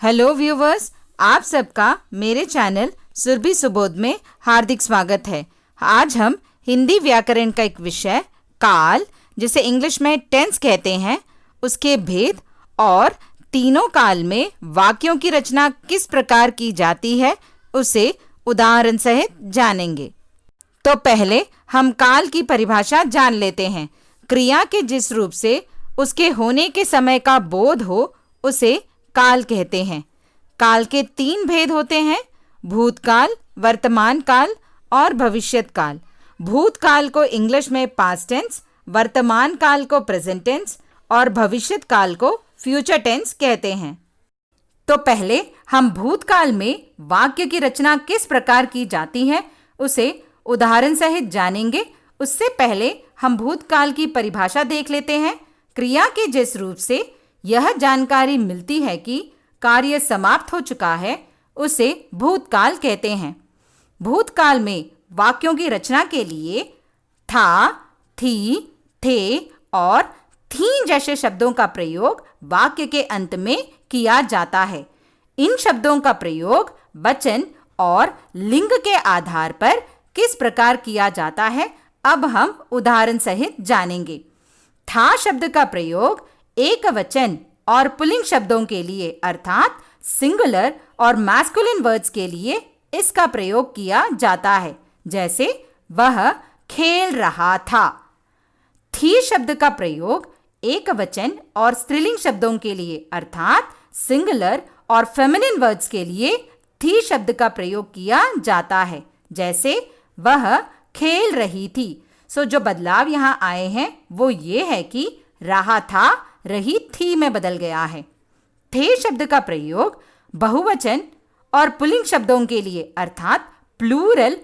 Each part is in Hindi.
हेलो व्यूवर्स, आप सबका मेरे चैनल सुरभि सुबोध में हार्दिक स्वागत है। आज हम हिंदी व्याकरण का एक विषय काल, जिसे इंग्लिश में टेंस कहते हैं, उसके भेद और तीनों काल में वाक्यों की रचना किस प्रकार की जाती है उसे उदाहरण सहित जानेंगे। तो पहले हम काल की परिभाषा जान लेते हैं। क्रिया के जिस रूप से उसके होने के समय का बोध हो उसे काल कहते हैं। काल के 3 भेद होते हैं: भूतकाल, वर्तमान काल और भविष्यत काल। भूतकाल को इंग्लिश में पास्ट टेंस, वर्तमान काल को प्रेजेंट टेंस और भविष्यत काल को फ्यूचर टेंस कहते हैं। तो पहले हम भूतकाल में वाक्य की रचना किस प्रकार की जाती है उसे उदाहरण सहित जानेंगे। उससे पहले हम भूतकाल की परिभाषा देख लेते हैं। क्रिया के जिस रूप से यह जानकारी मिलती है कि कार्य समाप्त हो चुका है उसे भूतकाल कहते हैं। भूतकाल में वाक्यों की रचना के लिए था, थी, थे और थी जैसे शब्दों का प्रयोग वाक्य के अंत में किया जाता है। इन शब्दों का प्रयोग वचन और लिंग के आधार पर किस प्रकार किया जाता है अब हम उदाहरण सहित जानेंगे। था शब्द का प्रयोग एक वचन और पुल्लिंग शब्दों के लिए अर्थात सिंगुलर और मैस्कुलिन वर्ड्स के लिए इसका प्रयोग किया जाता है, जैसे वह खेल रहा था। थी शब्द का प्रयोग एक वचन और स्त्रीलिंग शब्दों के लिए अर्थात सिंगुलर और फेमिनिन वर्ड्स के लिए थी शब्द का प्रयोग किया जाता है, जैसे वह खेल रही थी। जो बदलाव यहाँ आए हैं वो ये है कि रहा था रही थी में बदल गया है। थे शब्द का प्रयोग बहुवचन और पुल्लिंग शब्दों के लिए अर्थात प्लूरल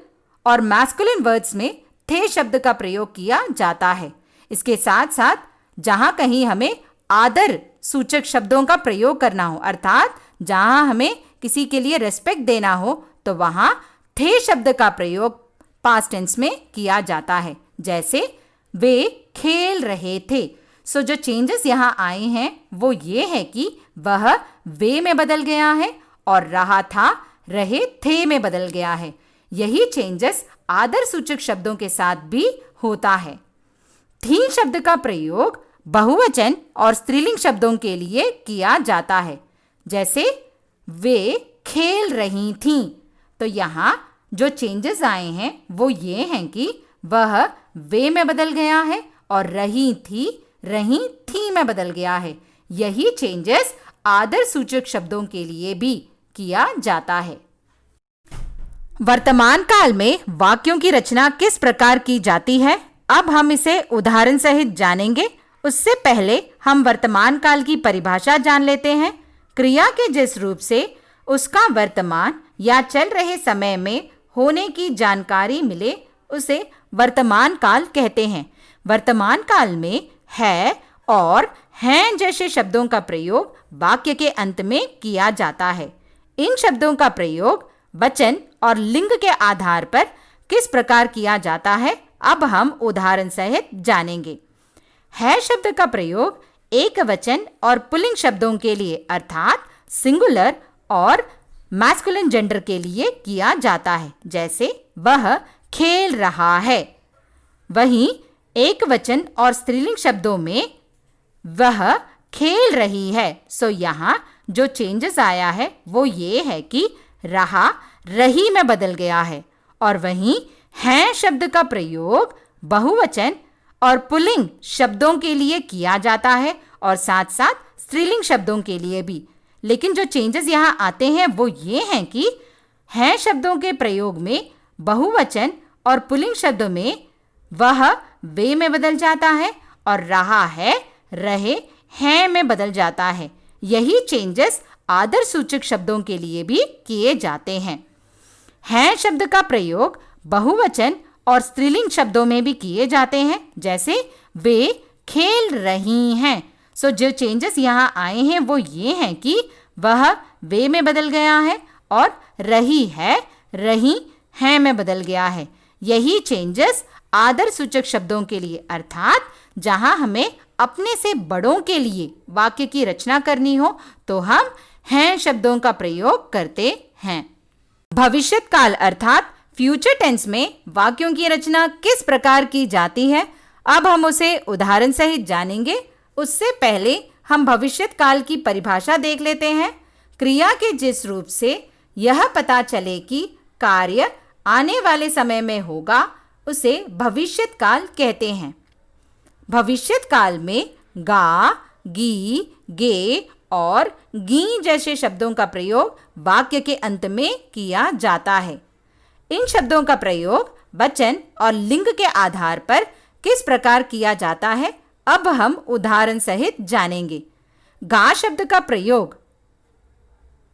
और मैस्कुलिन वर्ड्स में थे शब्द का प्रयोग किया जाता है। इसके साथ साथ जहां कहीं हमें आदर सूचक शब्दों का प्रयोग करना हो अर्थात जहां हमें किसी के लिए रेस्पेक्ट देना हो तो वहां थे शब्द का प्रयोग पास्ट टेंस में किया जाता है, जैसे वे खेल रहे थे। जो चेंजेस यहाँ आए हैं वो ये है कि वह वे में बदल गया है और रहा था रहे थे में बदल गया है। यही चेंजेस आदर सूचक शब्दों के साथ भी होता है। थी शब्द का प्रयोग बहुवचन और स्त्रीलिंग शब्दों के लिए किया जाता है, जैसे वे खेल रही थीं। तो यहाँ जो चेंजेस आए हैं वो ये हैं कि वह वे में बदल गया है और रही थी में बदल गया है। यही चेंजेस आदर सूचक शब्दों के लिए भी किया जाता है। वर्तमान काल में वाक्यों की रचना किस प्रकार की जाती है अब हम इसे उदाहरण सहित जानेंगे। उससे पहले हम वर्तमान काल की परिभाषा जान लेते हैं। क्रिया के जिस रूप से उसका वर्तमान या चल रहे समय में होने की जानकारी मिले उसे वर्तमान काल कहते हैं। वर्तमान काल में है और हैं जैसे शब्दों का प्रयोग वाक्य के अंत में किया जाता है। इन शब्दों का प्रयोग वचन और लिंग के आधार पर किस प्रकार किया जाता है अब हम उदाहरण सहित जानेंगे। है शब्द का प्रयोग एक वचन और पुल्लिंग शब्दों के लिए अर्थात सिंगुलर और मैस्कुलिन जेंडर के लिए किया जाता है, जैसे वह खेल रहा है। वहीं एक वचन और स्त्रीलिंग शब्दों में वह खेल रही है। यहाँ जो चेंजेस आया है वो ये है कि रहा रही में बदल गया है। और वहीं हैं शब्द का प्रयोग बहुवचन और पुल्लिंग शब्दों के लिए किया जाता है और साथ साथ स्त्रीलिंग शब्दों के लिए भी। लेकिन जो चेंजेस यहाँ आते हैं वो ये हैं कि हैं शब्दों के प्रयोग में बहुवचन और पुल्लिंग शब्दों में वह वे में बदल जाता है और रहा है रहे हैं में बदल जाता है। यही चेंजेस आदर सूचक शब्दों के लिए भी किए जाते हैं। हैं शब्द का प्रयोग बहुवचन और स्त्रीलिंग शब्दों में भी किए जाते हैं, जैसे वे खेल रही हैं। जो चेंजेस यहाँ आए हैं वो ये हैं कि वह वे में बदल गया है और रही हैं में बदल गया है। यही चेंजेस आदर सूचक शब्दों के लिए अर्थात जहां हमें अपने से बड़ों के लिए वाक्य की रचना करनी हो तो हम हैं शब्दों का प्रयोग करते हैं। भविष्यत काल अर्थात फ्यूचर टेंस में वाक्यों की रचना किस प्रकार की जाती है, अब हम उसे उदाहरण सहित जानेंगे। उससे पहले हम भविष्यत काल की परिभाषा देख लेते हैं। क्रिया के जिस रूप से यह पता चले कि कार्य आने वाले समय में होगा, उसे भविष्यत काल कहते हैं। भविष्यत काल में गा, गी, गे और गी जैसे शब्दों का प्रयोग वाक्य के अंत में किया जाता है। इन शब्दों का प्रयोग वचन और लिंग के आधार पर किस प्रकार किया जाता है, अब हम उदाहरण सहित जानेंगे। गा शब्द का प्रयोग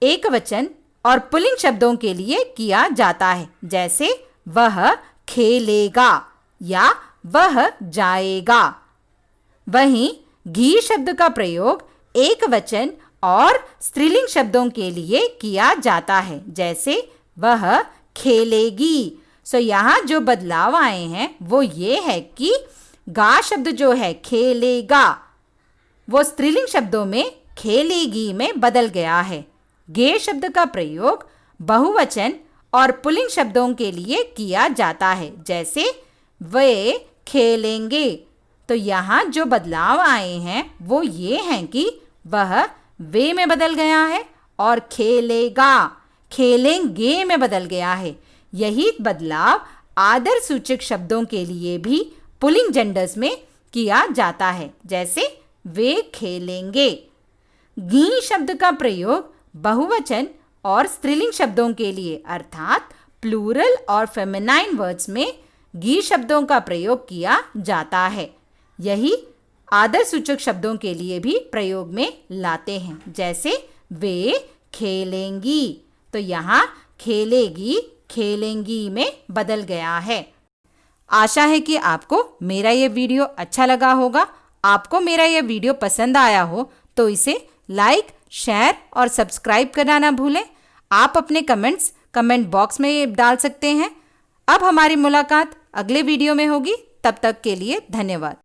एकवचन और पुल्लिंग शब्दों के लिए किया जाता है, जैसे वह खेलेगा या वह जाएगा। वहीं घी शब्द का प्रयोग एकवचन और स्त्रीलिंग शब्दों के लिए किया जाता है, जैसे वह खेलेगी। यहाँ जो बदलाव आए हैं वो ये है कि गा शब्द जो है खेलेगा, वो स्त्रीलिंग शब्दों में खेलेगी में बदल गया है। गे शब्द का प्रयोग बहुवचन और पुल्लिंग शब्दों के लिए किया जाता है, जैसे वे खेलेंगे। यहाँ जो बदलाव आए हैं वो ये हैं कि वह वे में बदल गया है और खेलेगा खेलेंगे में बदल गया है। यही बदलाव आदर सूचक शब्दों के लिए भी पुल्लिंग जेंडर्स में किया जाता है, जैसे वे खेलेंगे। गी शब्द का प्रयोग बहुवचन और स्त्रीलिंग शब्दों के लिए अर्थात प्लूरल और फेमिनाइन वर्ड्स में गी शब्दों का प्रयोग किया जाता है। यही आदर सूचक शब्दों के लिए भी प्रयोग में लाते हैं, जैसे वे खेलेंगी। यहाँ खेलेगी खेलेंगी में बदल गया है। आशा है कि आपको मेरा यह वीडियो अच्छा लगा होगा। आपको मेरा यह वीडियो पसंद आया हो तो इसे लाइक, शेयर और सब्सक्राइब करना ना भूलें। आप अपने कमेंट्स कमेंट बॉक्स में डाल सकते हैं। अब हमारी मुलाकात अगले वीडियो में होगी। तब तक के लिए धन्यवाद।